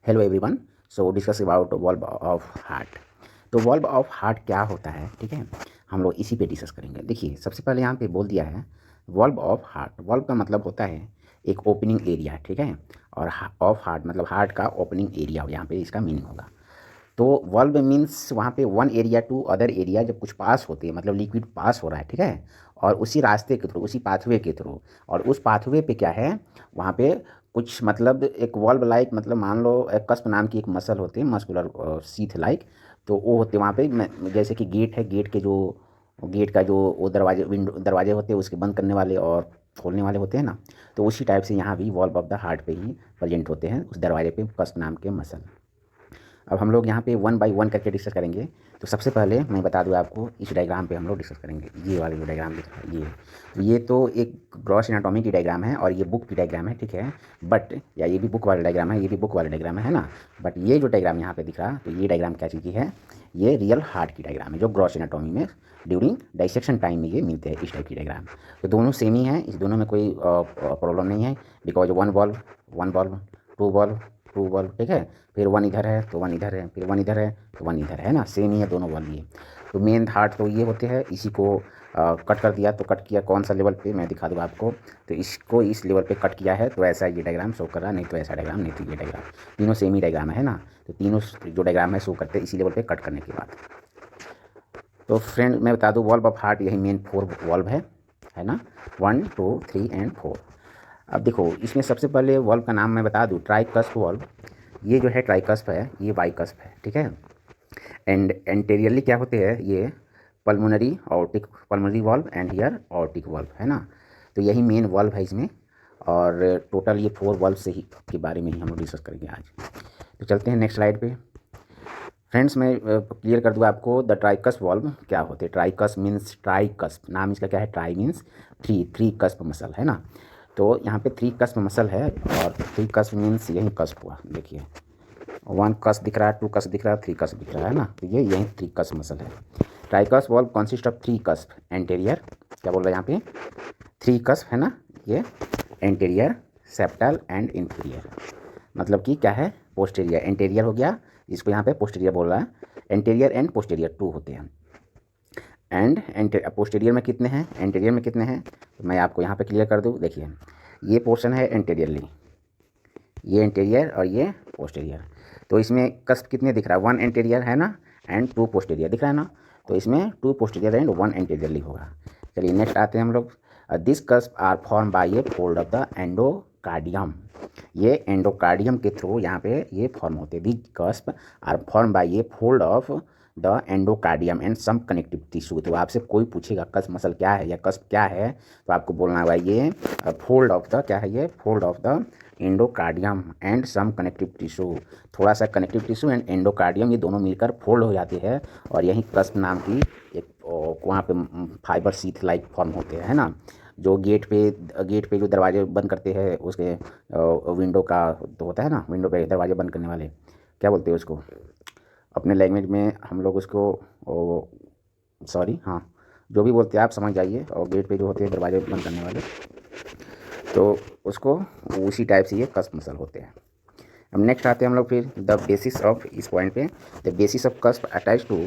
Hello everyone. So discuss about valve of heart. तो valve of heart क्या होता है, ठीक है, हम लोग इसी पे डिस्कस करेंगे। देखिए, सबसे पहले यहाँ पे बोल दिया है वॉल्व ऑफ हार्ट। वॉल्व का मतलब होता है एक ओपनिंग एरिया, ठीक है, और ऑफ हार्ट मतलब हार्ट का ओपनिंग एरिया, यहाँ पे इसका मीनिंग होगा। तो वॉल्व मीन्स वहाँ पे one area to other area जब कुछ पास होती है, मतलब लिक्विड पास हो रहा है, ठीक है, और उसी रास्ते के थ्रू, उसी पाथवे के थ्रू, और उस पाथवे पे क्या है, वहाँ पे कुछ मतलब एक वॉल्व लाइक, मतलब मान लो एक कस्प नाम की एक मसल होती है, मस्कुलर सीथ लाइक, तो वो होते वहाँ पे जैसे कि गेट है, गेट का जो वो दरवाजे, विंडो दरवाजे होते हैं उसके बंद करने वाले और खोलने वाले होते हैं ना, तो उसी टाइप से यहाँ भी वॉल्व ऑफ द हार्ट पे ही प्रेजेंट होते हैं, उस दरवाजे पे कस्प नाम के मसल। अब हम लोग यहाँ पे वन बाय वन करके डिस्कस करेंगे। तो सबसे पहले मैं बता दूँ आपको, इस डायग्राम पे हम लोग डिस्कस करेंगे। ये वाला जो डायग्राम दिख रहा है, ये तो एक ग्रॉस एनाटॉमी की डायग्राम है और ये बुक की डायग्राम है, ठीक है, बट या ये भी बुक वाला डायग्राम है, ये भी बुक वाला डायग्राम है ना, बट ये जो डायग्राम यहाँ पे दिख रहा, तो ये डायग्राम क्या चीज़ की है, ये रियल हार्ट की डायग्राम है, जो ग्रॉस एनाटॉमी में ड्यूरिंग डाइसेक्शन टाइम में ये मिलते हैं, इस टाइप की डायग्राम। तो दोनों सेम ही है, इस दोनों में कोई प्रॉब्लम नहीं है, because one valve, two valve, two valve, ठीक है, फिर वन इधर है तो वन इधर है, फिर वन इधर है तो वन इधर है ना, सेम ही है दोनों बॉल्व ये। तो मेन हार्ट तो ये होते हैं, इसी को कट कर दिया, तो कट किया कौन सा लेवल पे मैं दिखा दूँ आपको, तो इसको इस लेवल पे कट किया है, तो ऐसा ये डायग्राम शो कर रहा, नहीं तो ऐसा डायग्राम, नहीं तो ये डायग्राम, तीनों सेम ही डायग्राम है ना, तो तीनों जो डायग्राम है शो करते हैं इसी लेवल पे कट करने के बाद। तो फ्रेंड मैं बता दूँ, वॉल्व ऑफ हार्ट यही मेन 4 वॉल्व है ना, 1 2 3 एंड 4। अब देखो, इसमें सबसे पहले वॉल्व का नाम मैं बता दूँ, ट्राइकस्प वॉल्व। ये जो है ट्राइकस्प है, ये बाइकस्प है, ठीक है। एंड एंटेरियरली क्या होते हैं ये, pulmonary aortic, pulmonary valve and here aortic valve, है ना। तो यही मेन वॉल्व है इसमें, और टोटल ये 4 वॉल्व से ही के बारे में ही हम लोग डिस्कस करेंगे आज। तो चलते हैं नेक्स्ट स्लाइड पे। फ्रेंड्स मैं क्लियर कर दूँ आपको, द ट्राइकस्प वॉल्व क्या होते हैं। ट्राइकस्प मीन्स, ट्राइकस्प नाम इसका क्या है, try means three cusp muscle, है ना। तो यहाँ पे 3 कस्प मसल है, और 3 कस्प मीन्स यही कस्प हुआ, देखिए 1 कस्प दिख रहा है, 2 कस्प दिख रहा है, 3 कस्प दिख रहा है ना, तो ये यही 3 कस्प मसल है। Tricuspid valve consist of 3 cusp anterior, क्या बोल रहा है यहाँ पे, 3 कस्प है ना, ये एंटेरियर, सेप्टल एंड इंफीरियर, मतलब कि क्या है, पोस्टेरियर, एंटेरियर हो गया, इसको यहाँ पे पोस्टेरियर बोल रहा है, एंटेरियर एंड पोस्टेरियर 2 होते हैं। एंड पोस्टेरियर में कितने हैं, एंटेरियर में कितने हैं, तो मैं आपको यहाँ पे क्लियर कर दूँ। देखिए, ये पोर्शन है एंटेरियरली, ये एंटेरियर और ये पोस्टेरियर, तो इसमें कस्प कितने दिख रहा है, 1 एंटेरियर है ना, एंड 2 पोस्टेरियर दिख रहा है ना, तो इसमें 2 पोस्टेरियर एंड 1 एंटेरियरली होगा। चलिए नेक्स्ट आते हैं हम लोग। This cusp are form by a fold of the endocardium. ये एंडोकार्डियम के थ्रू यहाँ पे ये फॉर्म होते हैं। This cusp are form by a fold of the endocardium and some connective tissue. तो आपसे कोई पूछेगा कस्प मसल क्या है या कस्प क्या है, तो आपको बोलना है ये फोल्ड ऑफ द, क्या है ये, fold of the endocardium and some connective tissue. थोड़ा सा कनेक्टिव टिश्यू एंड एंडोकार्डियम ये दोनों मिलकर फोल्ड हो जाती है, और यही कस्प नाम की एक वहाँ पे फाइबर सीथ लाइक फॉर्म होते हैं, है ना। जो गेट पे जो दरवाजे बंद करते हैं, उसके विंडो का तो होता है ना, विंडो पे दरवाजे बंद करने वाले, क्या बोलते हैं उसको, अपने लैंग्वेज में हम लोग उसको, सॉरी, हाँ, जो भी बोलते हैं आप समझ जाइए, और गेट पे जो होते हैं दरवाजे बंद करने वाले, तो उसको उसी टाइप से ये कस्प मसल होते हैं। अब नेक्स्ट आते हैं हम लोग फिर द बेसिस ऑफ, इस पॉइंट पे, the basis of cusp attach to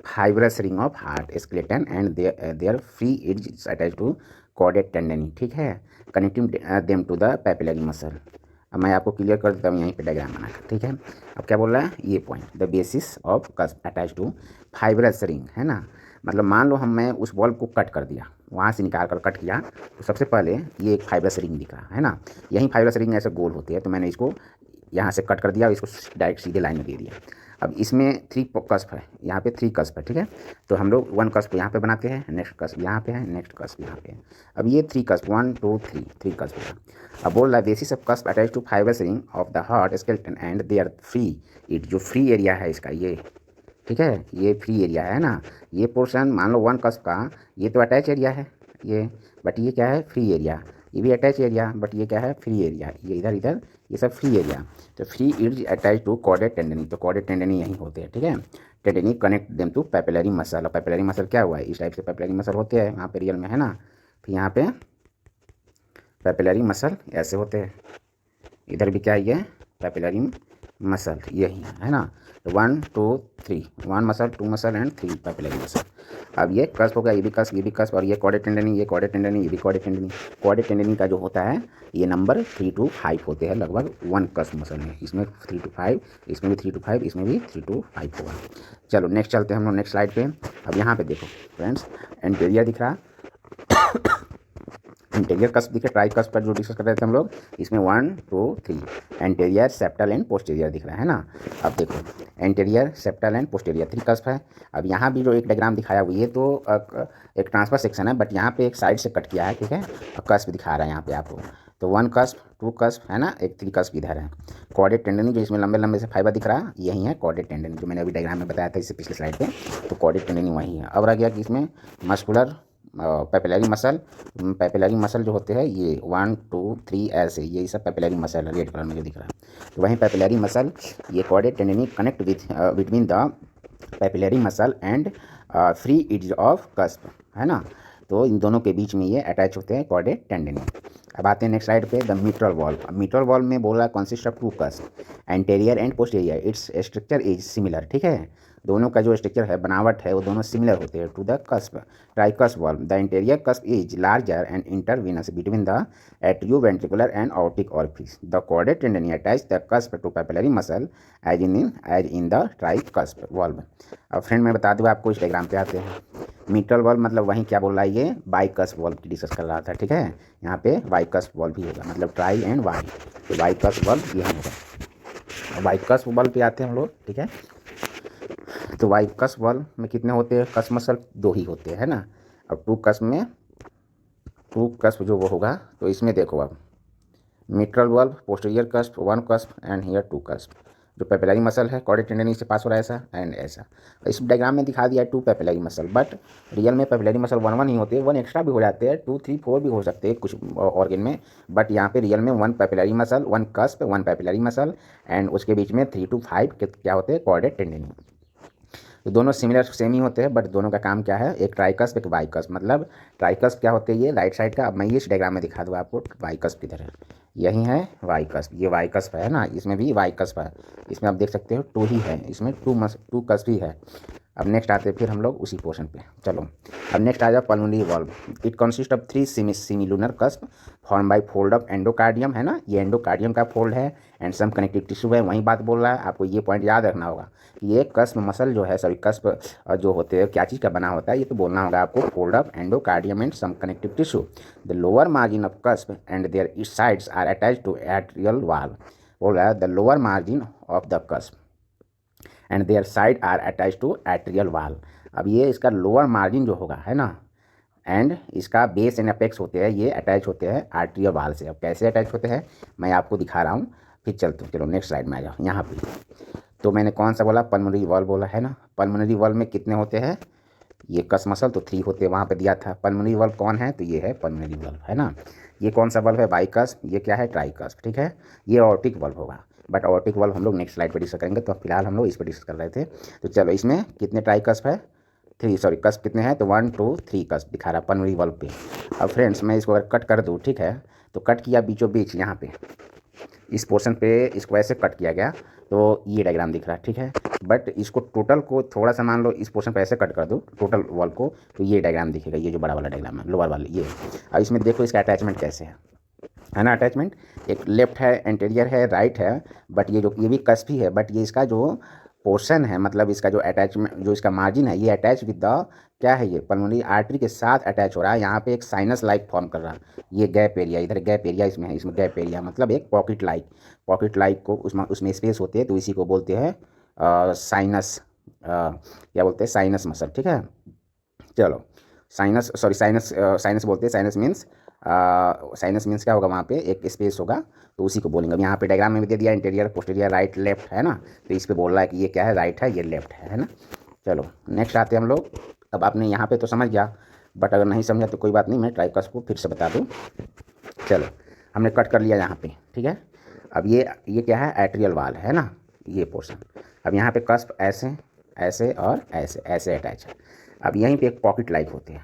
fibrous ring of heart skeleton and their free edge attach to chordae tendineae, ठीक है, connecting them to the papillary muscle. अब मैं आपको क्लियर कर देता हूँ यहीं पे डायग्राम बना कर, ठीक है। अब क्या बोल रहा है ये point, the basis of cusp attach to fibrous ring, है ना, मतलब मान लो मैं उस बॉल्ब को कट कर दिया, वहाँ से निकाल कर कट किया, तो सबसे पहले ये एक फाइब्रस रिंग दिख रहा है ना, यही फाइब्रस रिंग ऐसे गोल होती है, तो मैंने इसको यहाँ से कट कर दिया और इसको डायरेक्ट सीधे लाइन में दे दिया। अब इसमें 3 कस्प है, यहाँ पे 3 कस्प है, ठीक है, तो हम लोग 1 कस्प यहाँ पे बनाते हैं, नेक्स्ट कस्प यहाँ पे है, नेक्स्ट कस्प यहाँ पे है। अब ये 3 कस्प, 1 2 3 कस्प है। अब बोल रहा है basis of cusp attach to fibrous ring of the heart skeleton and they are free it, जो फ्री एरिया है इसका ये, ठीक है, ये फ्री एरिया है ना, ये पोर्शन मान लो 1 कस्प का, ये तो अटैच एरिया है ये, बट ये क्या है, फ्री एरिया, ये भी अटैच एरिया, बट ये क्या है, फ्री एरिया, ये इधर इधर ये सब फ्री एरिया। तो free is attach to chordae tendineae, तो कॉर्डेट टेंडनी यहीं होते हैं, ठीक है, tendineae connect them to papillary muscle. Papillary muscle क्या हुआ है, इस टाइप से पैपिलरी मसल होते हैं यहाँ पे रियल में, है ना, फिर यहाँ पे पैपिलरी मसल ऐसे होते हैं, इधर भी क्या है, ये पैपिलरी मसल, यही है ना। 1 2 3, 1 muscle, 2 muscle and 3 papillary muscle. अब ये कस्प हो गया, ये भी कस्प, ये भी कस्प, और ये कॉर्डेट टेंडनी, ये कॉर्डेट टेंडनी, ये भी कॉर्डेट टेंडनी। कॉर्डेट टेंडनी का जो होता है ये नंबर 3 to 5 होते हैं लगभग 1 कस्प मसल में। इसमें 3 to 5, इसमें भी 3 to 5, इसमें भी 3 to 5 होगा। चलो नेक्स्ट चलते हैं हम लोग नेक्स्ट स्लाइड पे। अब यहाँ पे देखो फ्रेंड्स, एंटीरियर दिख रहा, एंटीरियर कस्प दिखे, ट्राई कस्प पर जो डिस्कस कर रहे थे हम लोग, इसमें 1 2 3 एंटीरियर, सेप्टल एंड पोस्टीरियर दिख रहा है ना। अब देखो anterior, septal and posterior 3 cusp है। अब यहाँ भी जो एक डायग्राम दिखाया हुआ ये तो एक ट्रांसफर सेक्शन है, बट यहाँ पे एक साइड से कट किया है, ठीक है। कस्प दिखा रहा है यहाँ पे आपको, तो 1 कस्प, 2 कस्प है ना, एक 3 कस्प इधर है। कॉर्डेट टेंडनी जो इसमें लंबे लंबे से फाइबर दिख रहा है यही है कॉर्डेट टेंडनी, जो मैंने अभी डायग्राम में बताया था इससे पिछले स्लाइड पे। तो कॉर्डेट टेंडनी वही है। अब रह गया कि इसमें muscular papillary muscle, papillary muscle जो होते हैं ये 1 2 3 ऐसे, ये सब पैपिलरी मसल रेड कलर में जो दिख रहा है, तो वहीं पैपिलरी मसल, ये chordae tendineae connect with between the papillary muscle and free edge of cusp, है ना। तो इन दोनों के बीच में ये अटैच होते हैं कॉर्डेट टेंडनी। अब आते हैं नेक्स्ट स्लाइड पे, the mitral valve. Mitral valve में बोला consist of 2 cusp, anterior and posterior, its structure is similar, ठीक है। दोनों का जो स्ट्रक्चर है, बनावट है, वो दोनों सिमिलर होते हैं to the cusp. Tricuspid wall, the interior cusp is larger and intervenous between the atrioventricular and optic orifice. The chordae tendineae attach the cusp to papillary muscle as in the tricuspid valve. अब friend मैं बता दूँ आपको, इस diagram पे आते हैं। Mitral valve मतलब वहीं क्या बोल रहा है, ये बाइकस्प वॉल्व की डिस्कस कर रहा था, ठीक है। यहाँ पे बाइकस्प वॉल्व भी होगा, मतलब ट्राई एंड वाई, तो बाइकस्प वॉल्व ये होगा। बाइकस्प वॉल्व पे आते हैं हम लोग, ठीक है। तो वाई कस्प वॉल्व में कितने होते हैं, कस्प मसल 2 ही होते हैं, है ना। अब 2 कस्प में 2 कस्प जो वो होगा, तो इसमें देखो अब mitral valve, posterior cusp 1 cusp and here 2 cusp. जो पैपिलरी मसल है कॉर्डेट टेंडनी से पास हो रहा है ऐसा एंड ऐसा। इस डायग्राम में दिखा दिया है 2 पैपिलरी मसल, बट रियल में पैपिलरी मसल 1 ही होते हैं, 1 एक्स्ट्रा भी हो जाते हैं, 2 3 4 भी हो सकते हैं कुछ ऑर्गन में, बट यहाँ पे रियल में 1 papillary muscle, 1 cusp, 1 papillary muscle and उसके बीच में 3 to 5 क्या होते हैं, कॉर्डेट टेंडनी। तो दोनों सिमिलर सेम ही होते हैं, बट दोनों का काम क्या है, एक ट्राइकस्प एक बाइकस्प। मतलब ट्राइकस्प क्या होते हैं, ये राइट साइड का, अब मैं ये इस डायग्राम में दिखा दूँ आपको, बाइकस्प किधर है, यही है वाइकस्प, ये वाइकस्प है ना, इसमें भी वाइकस्प है, इसमें आप देख सकते हो 2 ही है, इसमें 2 कस्प ही है। अब नेक्स्ट आते हैं फिर हम लोग उसी पोर्शन पे, चलो। अब नेक्स्ट आ जाओ pulmonary valve. It consist of 3 semilunar cusp form by fold of endocardium, है ना, ये एंडोकार्डियम का फोल्ड है एंड सम कनेक्टिव टिश्यू है, वही बात बोल रहा है। आपको ये पॉइंट याद रखना होगा कि ये कस्प मसल जो है, सॉरी कस्प जो होते हैं क्या चीज़ का बना होता है, ये तो बोलना होगा आपको, fold of endocardium and some connective tissue. The lower margin of cusp and their sides are attach to atrial wall. बोल रहा है the lower margin of the cusp and their side are attach to atrial wall. अब ये इसका lower margin जो होगा, है ना, एंड इसका बेस एंड अपेक्स होते हैं, ये अटैच होते हैं आर्ट्रियल वॉल से। अब कैसे अटैच होते हैं मैं आपको दिखा रहा हूँ, फिर चलते हैं, चलो नेक्स्ट स्लाइड में आ जाओ। यहाँ पे तो मैंने कौन सा बोला, पल्मोनरी वॉल्व बोला, है ना। पल्मोनरी वॉल्व में कितने होते हैं, ये कस मसल तो 3 होते हैं, वहाँ पे दिया था। पल्मोनरी वॉल्व कौन है, तो ये है पल्मोनरी वॉल्व, है ना। ये कौन सा वॉल्व है, बाइकस्प, ये क्या है, ट्राइकस्प, ठीक है। ये ऑर्टिक वॉल्व होगा, बट ऑर्टिक वॉल्व हम लोग नेक्स्ट स्लाइड पर डिस्कस करेंगे, तो फिलहाल हम लोग इस पर डिस्कस कर रहे थे। तो चलो इसमें कितने ट्राइकस्प है, 3, सॉरी कस्प कितने हैं, तो 1 2 3 कस्प दिखा रहा पल्मोनरी वॉल्व पे। अब फ्रेंड्स मैं इसको अगर कट कर दूँ, ठीक है, तो कट किया बीचों बीच, यहाँ पे इस पोर्शन पे इसको ऐसे कट किया गया, तो ये डायग्राम दिख रहा है, ठीक है। बट इसको टोटल को थोड़ा सा मान लो इस पोर्शन पे ऐसे कट कर दो टोटल वॉल को, तो ये डायग्राम दिखेगा, ये जो बड़ा वाला डायग्राम है लोअर वाले ये। अब इसमें देखो इसका अटैचमेंट कैसे है ना। अटैचमेंट एक लेफ्ट है, एंटीरियर है, राइट है, बट ये भी कस्प ही है, बट ये इसका जो पोर्शन है, मतलब इसका जो अटैचमेंट, जो इसका मार्जिन है, ये अटैच विद द क्या है, ये पल्मोनरी आर्टरी के साथ अटैच हो रहा है। यहाँ पे एक साइनस लाइक फॉर्म कर रहा है, ये गैप एरिया, इधर गैप एरिया इसमें है, इसमें गैप एरिया मतलब एक पॉकेट लाइक को उसमें स्पेस होती है, तो इसी को बोलते हैं साइनस, क्या बोलते हैं, साइनस मसल, ठीक है। चलो साइनस, सॉरी साइनस बोलते हैं, साइनस मीन्स क्या होगा, वहाँ पे एक स्पेस होगा, तो उसी को बोलेंगे। अब यहाँ पे डायग्राम में भी दे दिया इंटीरियर पोस्टीरियर राइट लेफ्ट, है ना, तो इस पे बोल रहा है कि ये क्या है, राइट है, ये लेफ्ट है ना। चलो नेक्स्ट आते हैं हम लोग। अब आपने यहाँ पे तो समझ गया, बट अगर नहीं समझा तो कोई बात नहीं, मैं ट्राइकस्प को फिर से बता दूँ। चलो हमने कट कर लिया यहाँ पे, ठीक है। अब ये क्या है, एट्रियल वॉल, है ना, ये पोर्शन। अब यहाँ पे कस्प ऐसे ऐसे और ऐसे ऐसे अटैच है। अब यहीं पे एक पॉकेट लाइक होती है,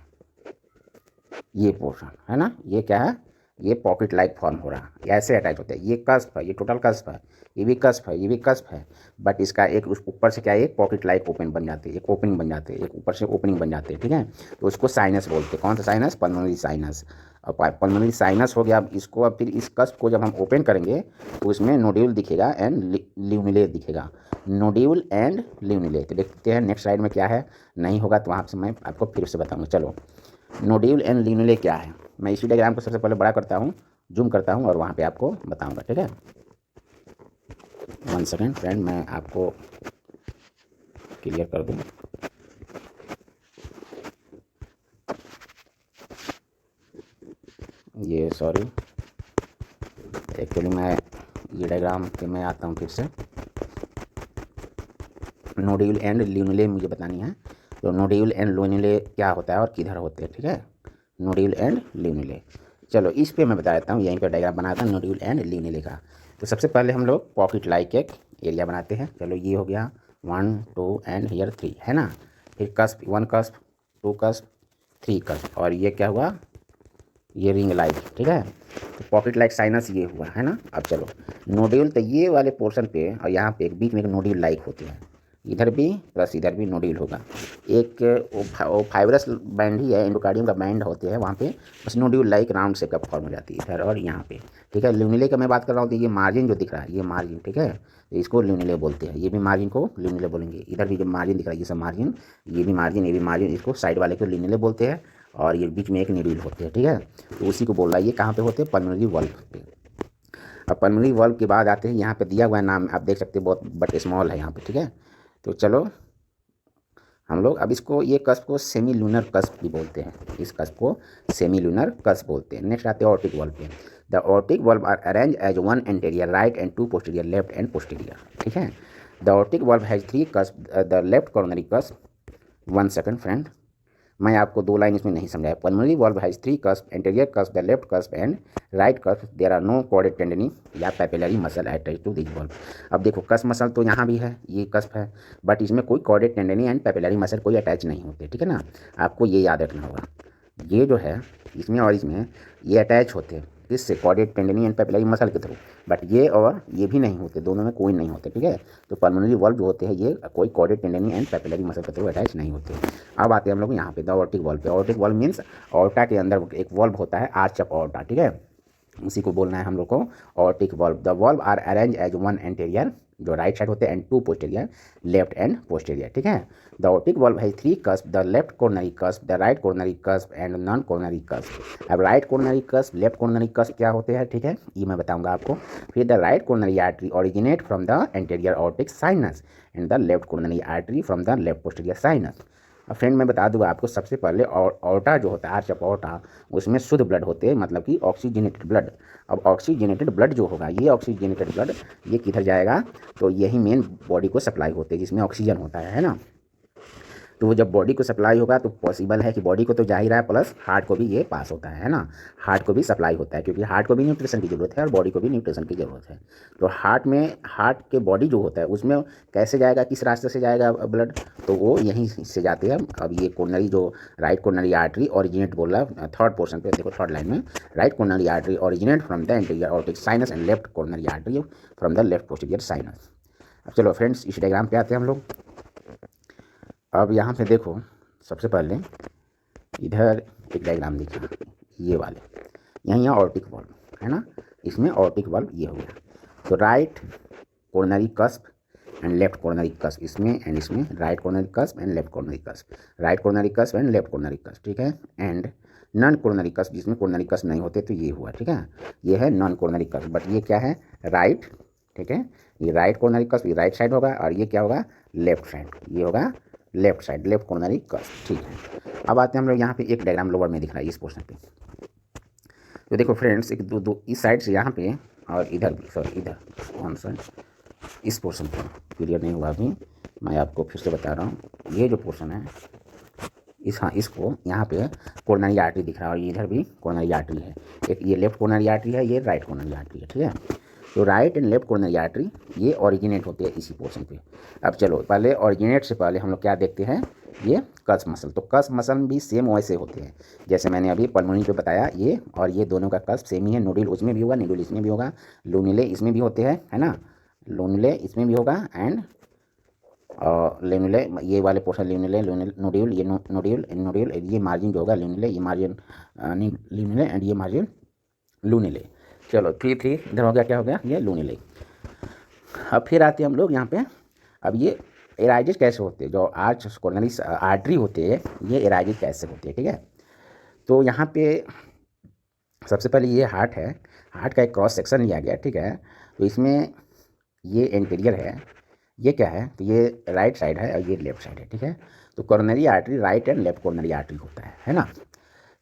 ये पोर्शन, है ना, ये क्या है, ये पॉकेट लाइक फॉर्म हो रहा, ऐसे अटैच होते हैं। ये कस्प है, ये टोटल कस्प है, ये भी कस्प है, ये भी कस्प है, बट इसका एक उस ऊपर से क्या है, एक पॉकेट लाइक ओपन बन जाते हैं, एक ओपनिंग बन जाते हैं, एक ऊपर से ओपनिंग बन जाते हैं, ठीक है। तो उसको साइनस बोलते हैं। कौन सा साइनस? Pulmonary sinus. और पल्मोनरी साइनस हो गया। अब इसको, अब फिर इस कस्प को जब हम ओपन करेंगे तो उसमें नोड्यूल दिखेगा एंड ल्यूनिले दिखेगा, नोड्यूल एंड ल्यूनिले। तो देखते हैं नेक्स्ट स्लाइड में क्या है। नहीं होगा तो वहाँ से मैं आपको फिर से बताऊँगा। चलो, नोड्यूल एंड ल्यूनिले क्या है, मैं इसी डायग्राम को सबसे पहले बड़ा करता हूँ, जूम करता हूँ और वहाँ पे आपको बताऊँगा, ठीक है। 1 सेकेंड फ्रेंड, मैं आपको क्लियर कर दूँ। ये सॉरी, एक्चुअली मैं ये डायग्राम पे मैं आता हूँ फिर से। नोड्यूल एंड ल्यूनिले मुझे बतानी है। तो नोड्यूल एंड ल्यूनिले क्या होता है और किधर होते हैं, ठीक है। नोड्यूल एंड ल्यूनिले, चलो इस पे मैं बता देता हूँ। यहीं पे डायग्राम बनाता हूँ नोड्यूल एंड ल्यूनिले का। तो सबसे पहले हम लोग पॉकेट लाइक एक एरिया बनाते हैं। चलो, ये हो गया 1 2 एंड हियर 3, है ना। फिर कस्प 1 कस्प, 2 कस्प, 3 कस्प, और ये क्या हुआ, ये रिंग लाइक, ठीक है। तो पॉकेट लाइक साइनस ये हुआ, है ना। अब चलो नोड्यूल, तो ये वाले पोर्शन पे और यहाँ पे एक बीच में एक नोड्यूल लाइक होते हैं, इधर भी प्लस इधर भी नोड्यूल होगा। एक वो फाइब्रस बैंड ही है, एंडोकार्डियम का बैंड होते हैं वहाँ पे, बस नोड्यूल लाइक राउंड शेप का फॉर्म हो जाती है इधर और यहाँ पे, ठीक है। ल्यूनिले का मैं बात कर रहा हूँ तो ये मार्जिन जो दिख रहा है, ये मार्जिन, ठीक है, तो इसको ल्यूनिले बोलते हैं। ये भी मार्जिन को ल्यूनिले बोलेंगे। इधर भी जो मार्जिन दिख रहा है ये सब मार्जिन, ये भी मार्जिन, ये भी मार्जिन, इसको साइड वाले को ल्यूनिले बोलते हैं। और ये बीच में एक नीडल होते हैं, ठीक है। तो उसी को बोल रहा है। ये कहाँ पे होते हैं? पल्मोनरी वाल्व पे। अब पल्मोनरी वाल्व के बाद आते हैं, यहाँ पे दिया हुआ है नाम, आप देख सकते हैं, बहुत बट स्मॉल है यहाँ पे, ठीक है। तो चलो हम लोग अब इसको, ये कस्प को सेमी लूनर कस्प भी बोलते हैं। इस कस्प को सेमी लूनर कस्प बोलते हैं। नेक्स्ट आते हैं ऑर्टिक वाल्व पे। The aortic valve are arrange as 1 anterior right and 2 posterior left and posterior, ठीक है। The aortic valve has 3 cusp, the left coronary cusp, 1 second friend, मैं आपको 2 लाइन इसमें नहीं समझाया। Pulmonary valve has 3 cusp, anterior cusp, the left cusp and right cusp, there are no chorded tendineae या papillary muscle attach to this valve. अब देखो, cusp muscle तो यहाँ भी है, ये कस्प है, बट इसमें कोई corded tendineae and papillary muscle कोई अटैच नहीं होते, ठीक है ना। आपको ये याद रखना होगा। ये जो है इसमें और इसमें ये अटैच होते हैं, इससे corded tendineae and papillary muscle के थ्रू, बट ये और ये भी नहीं होते, दोनों में कोई नहीं होते, ठीक है। तो पल्मोनरी वाल्व जो होते हैं ये कोई corded tendineae and papillary muscle के थ्रू अटैच नहीं होते। अब आते हैं हम लोग यहाँ पे द ऑर्टिक वाल्व पे। ऑर्टिक वाल्व मीन्स ऑर्टा के अंदर एक वाल्व होता है, आर्च ऑफ ऑर्टा, ठीक है, उसी को बोलना है हम लोग को aortic valve. The valve are arrange as 1 anterior, जो राइट साइड होते हैं, and 2 posterior, left and posterior, ठीक है। The aortic valve has 3 cusp, the left coronary cusp, the right coronary cusp and non coronary cusp. अब right coronary cusp, left coronary cusp क्या होते हैं, ठीक है, ये मैं बताऊंगा आपको। फिर the right coronary artery originate from the anterior aortic sinus and the left coronary artery from the left posterior sinus. अब फ्रेंड मैं बता दूंगा आपको, सबसे पहले ऑर्टा जो होता है, आर्च ऑफ ऑर्टा, उसमें शुद्ध ब्लड होते हैं, मतलब कि ऑक्सीजनेटेड ब्लड। अब ऑक्सीजनेटेड ब्लड जो होगा, ये ऑक्सीजनेटेड ब्लड ये किधर जाएगा, तो यही मेन बॉडी को सप्लाई होते हैं, जिसमें ऑक्सीजन होता है ना। तो वो जब बॉडी को सप्लाई होगा तो पॉसिबल है कि बॉडी को तो जा ही रहा है, प्लस हार्ट को भी ये पास होता है ना। हार्ट को भी सप्लाई होता है, क्योंकि हार्ट को भी न्यूट्रिशन की ज़रूरत है और बॉडी को भी न्यूट्रिशन की ज़रूरत है। तो हार्ट में, हार्ट के बॉडी जो होता है उसमें कैसे जाएगा, किस रास्ते से जाएगा ब्लड, तो वो यहीं से जाते हैं। अब ये कॉर्नरी जो राइट कॉर्नरी आर्टरी ओरिजिनेट बोल रहा है, थर्ड पोर्शन पे देखो, थर्ड लाइन में, right coronary artery originate from the anterior aortic sinus and left coronary artery from the left posterior sinus. अब चलो फ्रेंड्स, इस डायग्राम पे आते हैं हम लोग। अब यहाँ पे देखो, सबसे पहले इधर एक डायग्राम देखिए, ये वाले, यहाँ ऑर्टिक वाल्व है ना, इसमें ऑर्टिक वाल्व ये हो गया। तो right coronary cusp and left coronary cusp, इसमें एंड इसमें right coronary cusp and left coronary cusp, right coronary cusp and left coronary cusp, ठीक है। एंड नॉन कॉर्नरी कस्प, जिसमें कॉर्नरी कस्प नहीं होते, तो ये हुआ, ठीक है, ये है नॉन कॉर्नरी कस्प, बट ये क्या है, राइट, ठीक है, ये राइट कॉर्नरी कस्प, ये राइट साइड होगा, और ये क्या होगा, लेफ्ट साइड, ये होगा left side, left coronary cusp, ठीक है। अब आते हैं हम लोग यहाँ पे, एक डायग्राम लोअर में दिख रहा है इस पोर्शन पे। तो देखो फ्रेंड्स, एक दो इस साइड से यहाँ पे और इधर भी, सॉरी इधर कौन सा, इस पोर्शन पे क्लियर नहीं हुआ अभी, मैं आपको फिर से बता रहा हूँ। ये जो पोर्शन है इस, हाँ, इसको यहाँ पे कॉर्नरी आर्टरी दिख रहा है, और इधर भी कॉर्नरी आर्टरी है, एक ये लेफ्ट कॉर्नरी आर्टरी है, ये राइट कॉर्नरी आर्टरी है, ठीक है। तो right and left coronary artery ये ओरिजिनेट होते हैं इसी पोर्शन पे। अब चलो पहले ओरिजिनेट से पहले हम लोग क्या देखते हैं, ये कस मसल। तो कस मसल भी सेम वैसे होते हैं जैसे मैंने अभी पल्मोनी पे बताया, ये और ये दोनों का कस सेम ही है। नोड्यूल उसमें भी होगा, न्यूड्यूल इसमें भी होगा, लूनिले इसमें भी होते हैं, है ना, लूनिले इसमें भी होगा एंड लेनुले ये वाले पोर्शन ल्यूनिले नोड्यूल, ये नोड्यूल नोड्यूल, ये मार्जिन जो होगा ल्यूनिले, ये मार्जिन नहीं ल्यूनिले एंड ये मार्जिन लूनिले। चलो थ्री इधर हो गया, क्या हो गया, ये लूनिले। अब फिर आते हैं हम लोग यहाँ पे। अब ये एराइजेज कैसे होते हैं, जो आर्च कोरोनरी आर्टरी होते हैं ये एराइजेज कैसे होते हैं, ठीक है। तो यहाँ पे सबसे पहले ये हार्ट है, हार्ट का एक क्रॉस सेक्शन लिया गया, ठीक है। तो इसमें ये एंटीरियर है, ये क्या है, तो ये राइट साइड है और ये लेफ्ट साइड है, ठीक है। तो coronary artery right and left coronary artery होता है ना।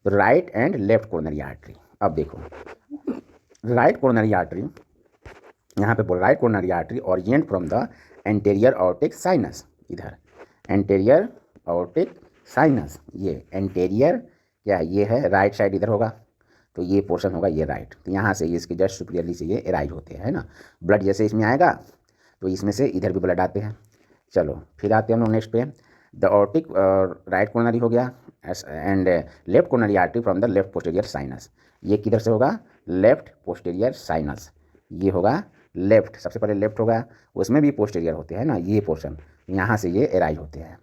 तो right and left coronary artery, अब देखो राइट कोरोनरी आर्टरी, यहाँ पे बोल right coronary artery originate from the anterior aortic sinus, इधर एंटीरियर ऑर्टिक साइनस, ये एंटीरियर क्या है, ये है राइट साइड इधर होगा, तो ये पोर्शन होगा ये राइट। तो यहाँ से इसके जस्ट सुपीरियरली से ये एराइज होते हैं, है ना। ब्लड जैसे इसमें आएगा तो इसमें से इधर भी ब्लड आते हैं। चलो फिर आते हैं हम लोग नेक्स्ट पे, द ऑर्टिक राइट कोरोनरी हो गया and left coronary artery from the left posterior sinus, ये किधर से होगा, लेफ्ट पोस्टीरियर साइनस, ये होगा लेफ्ट, सबसे पहले लेफ्ट होगा, उसमें भी पोस्टीरियर होते हैं ना, ये पोर्शन यहाँ से ये एराइज होते हैं,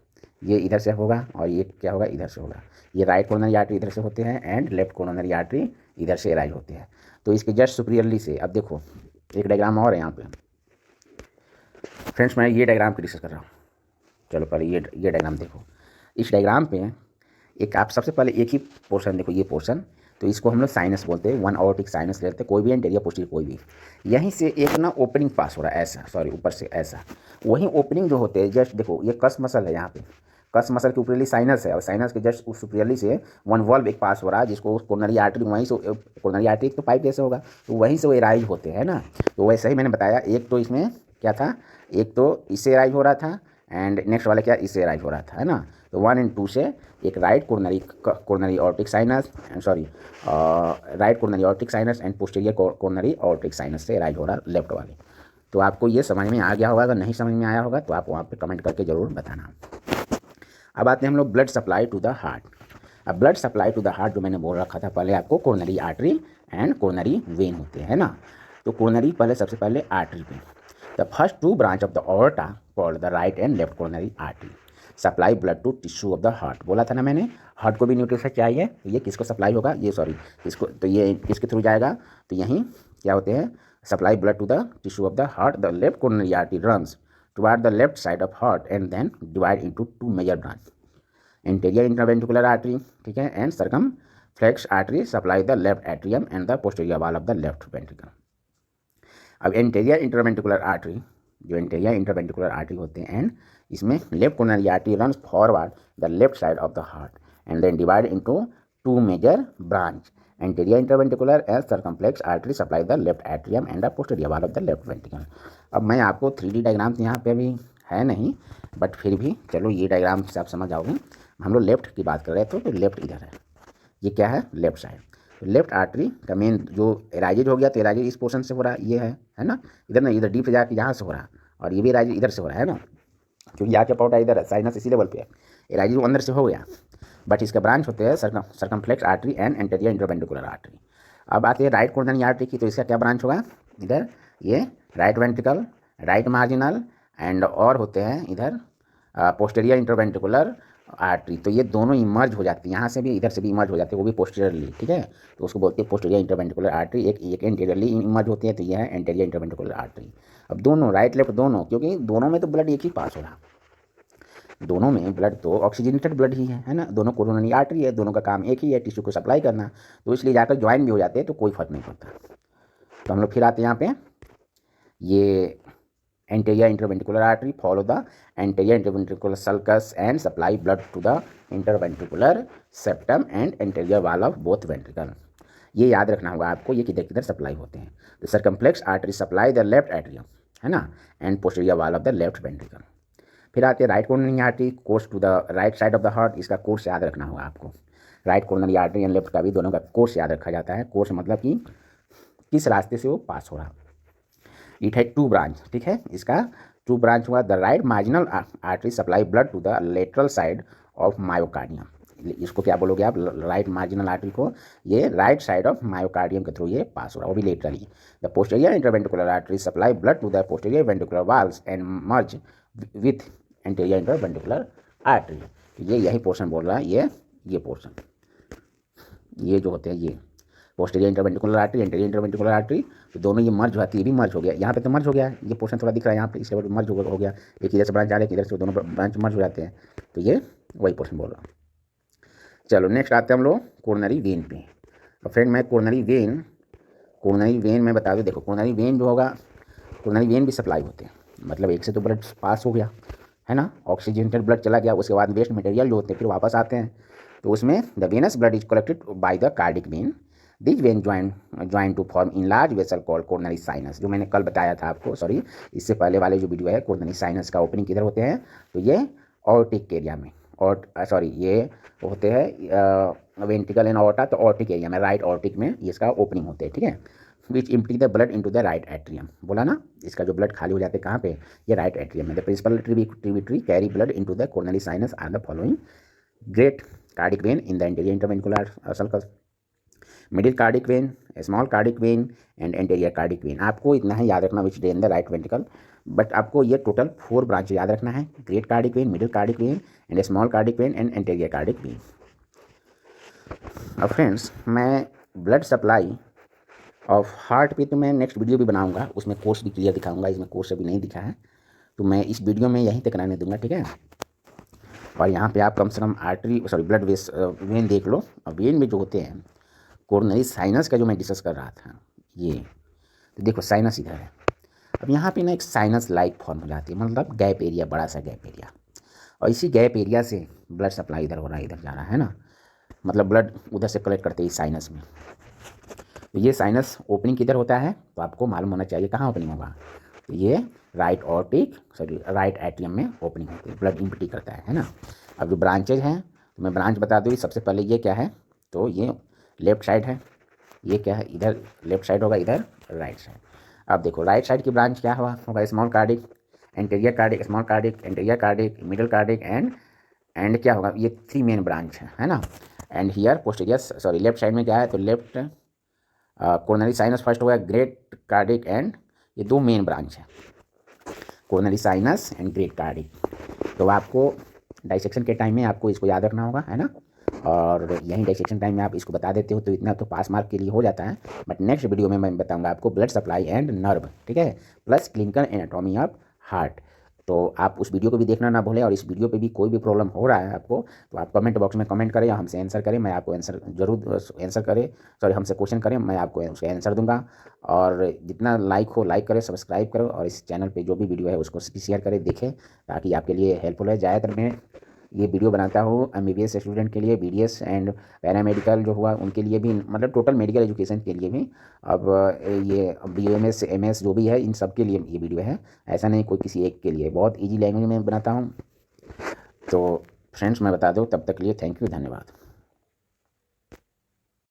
ये इधर से होगा और ये क्या होगा, इधर से होगा। ये राइट कोरोनरी आर्टरी इधर से होते हैं एंड लेफ्ट कोरोनरी आर्टरी इधर से एराइज होते हैं। तो इसके जस्ट सुपीरियरली से, अब देखो एक डायग्राम और है यहाँ पे फ्रेंड्स, मैं ये डायग्राम की डिस्कस कर रहा हूँ। चलो पहले ये डायग्राम देखो। इस डायग्राम पे एक आप सबसे पहले एक ही पोर्शन देखो, ये पोर्शन, तो इसको हम लोग साइनस बोलते हैं, वन ऑर्टिक साइनस लेते हैं, कोई भी एंटीरियर पोस्टीरियर कोई भी। यहीं से एक ना ओपनिंग पास हो रहा है ऐसा, सॉरी ऊपर से ऐसा, वही ओपनिंग जो होते हैं जस्ट देखो, ये कस मसल है यहाँ पे, कस मसल के ऊपरली साइनस है और साइनस के जस्ट सुपीरियरली से वन वॉल्व एक पास हो रहा है जिसको कोरोनरी आर्टरी, वहीं से कोरोनरी आर्टरी तो पाइप जैसे होगा, तो वहीं से वो एराइज होते हैं ना। तो वैसे ही मैंने बताया, एक तो इसमें क्या था, एक तो इससे एराइज हो रहा था एंड नेक्स्ट वाला क्या, इससे एराइज हो रहा था, है ना। तो 1 एंड 2 से एक right coronary aortic sinus, sorry right coronary aortic sinus and posterior coronary aortic sinus से एराइज हो रहा लेफ्ट वाले। तो आपको ये समझ में आ गया होगा, अगर नहीं समझ में आया होगा तो आप वहाँ पे कमेंट करके ज़रूर बताना। अब आते हैं हम लोग blood supply to the heart. अब blood supply to the heart जो मैंने बोल रखा था पहले आपको, coronary artery and coronary vein होते हैं ना। तो कोरोनरी पहले सबसे पहले आर्टरी पे, the first two branch of the aorta called the right and left coronary artery supply blood to tissue of the heart. बोला था ना मैंने, हार्ट को भी न्यूट्रिशन चाहिए, तो ये किसको सप्लाई होगा, ये सॉरी इसको, तो ये किसके थ्रू जाएगा, तो यहीं क्या होते हैं, supply blood to the tissue of the heart, the left coronary artery runs toward the left side of heart and then divide into two major branch, anterior interventricular artery, ठीक है, and circumflex artery supply the left atrium and the posterior wall of the left ventricle. अब anterior interventricular artery, जो anterior interventricular artery होते हैं and इसमें left coronary artery runs forward the left side of the heart and then divide into two major branch, anterior interventricular and circumflex artery supply the left atrium and the posterior wall of the left ventricle. अब मैं आपको 3D diagram यहाँ पे अभी है नहीं, but फिर भी चलो ये डायग्राम से आप समझ आओगे। हम लोग लेफ्ट की बात कर रहे थे, तो लेफ्ट इधर है, ये क्या है, लेफ्ट साइड। तो लेफ्ट आर्टरी का मेन जो एराइजेज हो गया, तो एराइजेज इस पोर्शन से हो रहा है, ये है ना, इधर ना, इधर डीप जाके यहाँ से हो रहा है, और ये भी एराइजेज इधर से हो रहा है ना, क्योंकि यहाँ के पाउडर इधर है, साइनस इसी लेवल पे है, एराइजेज अंदर से हो गया, बट इसका ब्रांच होते हैं circumflex artery and anterior interventricular artery. अब आते हैं राइट कोरोनरी आर्टरी की, तो इसका क्या ब्रांच होगा, इधर ये right ventricle, right marginal and और होते हैं इधर पोस्टीरियर इंटरवेंट्रिकुलर आर्टरी। तो ये दोनों इमर्ज हो जाती है, यहाँ से भी इधर से भी इमर्ज हो जाते हैं, वो भी पोस्टीरियरली, ठीक है। तो उसको बोलते हैं पोस्टीरियर इंटरवेंट्रिकुलर आर्टरी, एक एंटीरियरली इमर्ज होती है, तो ये है एंटीरियर इंटरवेंट्रिकुलर आर्टरी। अब दोनों राइट लेफ्ट दोनों, क्योंकि दोनों में तो ब्लड एक ही पास हो रहा, दोनों में ब्लड तो ऑक्सीजनेटेड ब्लड ही है ना, दोनों कोरोनरी आर्टरी है, दोनों का काम एक ही है, टिश्यू को सप्लाई करना, तो इसलिए जाकर ज्वाइन भी हो जाते हैं, तो कोई फर्क नहीं पड़ता। तो हम लोग फिर आते हैं यहाँ पे, ये anterior interventricular artery follow the anterior interventricular sulcus and supply blood to the interventricular septum and anterior wall of both ventricle। ये याद रखना होगा आपको, ये किधर किधर सप्लाई होते हैं। तो circumflex artery supply the left atrium, है ना, and posterior wall of the left ventricle. फिर आते हैं right coronary artery course to the right side of the heart, इसका कोर्स याद रखना होगा आपको। Right coronary artery and left का भी दोनों का कोर्स याद रखा जाता है। कोर्स मतलब कि किस रास्ते से वो पास हो रहा। इट है टू ब्रांच, ठीक है, इसका टू ब्रांच हुआ। The right marginal artery supply blood to the lateral side of myocardium. इसको क्या बोलोगे आप, राइट मार्जिनल आर्टरी को, ये राइट साइड ऑफ मायोकार्डियम के थ्रू ये पास हो रहा है, वो भी laterally. The posterior interventricular artery supply blood to the posterior ventricular valves and merge with anterior interventricular artery. ये यही पोर्शन बोल रहा है, ये पोर्शन, ये जो होते हैं ये posterior interventricular artery, anterior interventricular artery, तो दोनों ये मर्ज होती है, ये भी मर्ज हो गया, यहाँ पे तो मर्ज हो गया, ये पोर्शन थोड़ा दिख रहा है यहाँ पे, इस लेवल पे मर्ज हो गया, एक इधर से ब्रांच जा रहा है, इधर से दोनों ब्रांच मर्ज हो जाते हैं, तो ये वही पोर्शन बोल रहा हूँ। चलो नेक्स्ट आते हैं हम लोग कोरोनरी वेन पे। और फ्रेंड मैं कोरोनरी वेन में बता दूँ, देखो कोरोनरी वेन जो होगा, कोरोनरी वेन भी सप्लाई होते हैं, मतलब एक से तो ब्लड पास हो गया है ना, ऑक्सीजनेटेड ब्लड चला गया, उसके बाद वेस्ट मटेरियल जो होते हैं फिर वापस आते हैं, तो उसमें the venous blood is collected by the cardiac vein. This vein join to form in large vessel called coronary sinus, जो मैंने कल बताया था आपको, सॉरी इससे पहले वाले जो वीडियो है, कोरोनरी साइनस का ओपनिंग किधर होते हैं, तो ये ऑर्टिक एरिया में, और सॉरी ये होते हैं वेंट्रिकल एंड ऑर्टा, तो ऑर्टिक एरिया में, राइट ऑर्टिक में इसका ओपनिंग होते हैं, ठीक है। Which empty the blood into the right atrium, बोला ना, इसका जो ब्लड खाली हो जाते हैं कहाँ पे, ये राइट एट्रियम में। The principal tributary carry blood into the coronary sinus are the following: great cardiac vein in the interior interventricular circle, middle cardiac vein, small cardiac vein and anterior cardiac vein. आपको इतना है याद रखना, which drain the right ventricle, but आपको ये total 4 branch याद रखना है: great cardiac vein, middle cardiac vein and small cardiac vein and anterior cardiac when. अब फ्रेंड्स मैं ब्लड सप्लाई ऑफ हार्ट पे तो मैं नेक्स्ट वीडियो भी बनाऊंगा, उसमें कोर्स भी क्लियर दिखाऊंगा, इसमें कोर्स अभी नहीं दिखा है, तो मैं इस वीडियो में यहीं तक रहने दूंगा, ठीक है। और यहाँ पे आप कम से कम आर्टरी सॉरी ब्लड वेन देख लो, और वेन में जो होते हैं कोरोनरी साइनस का जो मैं डिस्कस कर रहा था, ये तो देखो साइनस इधर है, अब यहाँ पे ना एक साइनस लाइक फॉर्म हो जाती है, मतलब गैप एरिया, बड़ा सा गैप एरिया, और इसी गैप एरिया से ब्लड सप्लाई इधर हो रहा है, इधर जा रहा है ना, मतलब ब्लड उधर से कलेक्ट करते हैं साइनस में। तो ये साइनस ओपनिंग किधर होता है, तो आपको मालूम होना चाहिए कहाँ ओपनिंग होगा, तो ये right aortic sorry right atrium में ओपनिंग होती है, ब्लड इम्पटी करता है ना। अब जो ब्रांचेज हैं, तो मैं ब्रांच बता दूँ, सबसे पहले ये क्या है, तो ये लेफ्ट साइड है, ये क्या है, इधर लेफ्ट साइड होगा, इधर राइट साइड। अब देखो राइट साइड की ब्रांच क्या होगा, small cardiac, anterior cardiac, small cardiac, anterior cardiac, middle cardiac and क्या होगा, ये 3 मेन ब्रांच है ना। And here posterior sorry left side में क्या है, तो लेफ्ट कोरोनरी साइनस फर्स्ट होगा, ग्रेट कार्डिक एंड ये 2 मेन ब्रांच है, coronary sinus and great cardiac. तो आपको डाइसेक्शन के टाइम में आपको इसको याद रखना होगा, है ना, और यहीं डाइसेक्शन टाइम में आप इसको बता देते हो तो इतना तो पास मार्क के लिए हो जाता है। बट नेक्स्ट वीडियो में मैं बताऊंगा आपको ब्लड सप्लाई एंड नर्व, ठीक है, plus clinical anatomy of heart. तो आप उस वीडियो को भी देखना ना भूलें, और इस वीडियो पे भी कोई भी प्रॉब्लम हो रहा है आपको, तो आप कमेंट बॉक्स में कमेंट करें या हमसे आंसर करें, मैं आपको आंसर जरूर आंसर करें, सॉरी हमसे क्वेश्चन करें, मैं आपको उसका आंसर दूंगा। और जितना लाइक हो लाइक करें, सब्सक्राइब करो, और इस चैनल पे जो भी वीडियो है उसको शेयर करें, देखें, ताकि आपके लिए हेल्पफुल है। ज़्यादातर मैं ये वीडियो बनाता हूँ MBBS स्टूडेंट के लिए, BDS एंड पैरामेडिकल जो हुआ उनके लिए भी, मतलब टोटल मेडिकल एजुकेशन के लिए भी। अब ये BMS MS जो भी है, इन सब के लिए ये वीडियो है, ऐसा नहीं कोई किसी एक के लिए, बहुत ईजी लैंग्वेज में बनाता हूँ। तो फ्रेंड्स मैं बता दूँ, तब तक के लिए थैंक यू, धन्यवाद।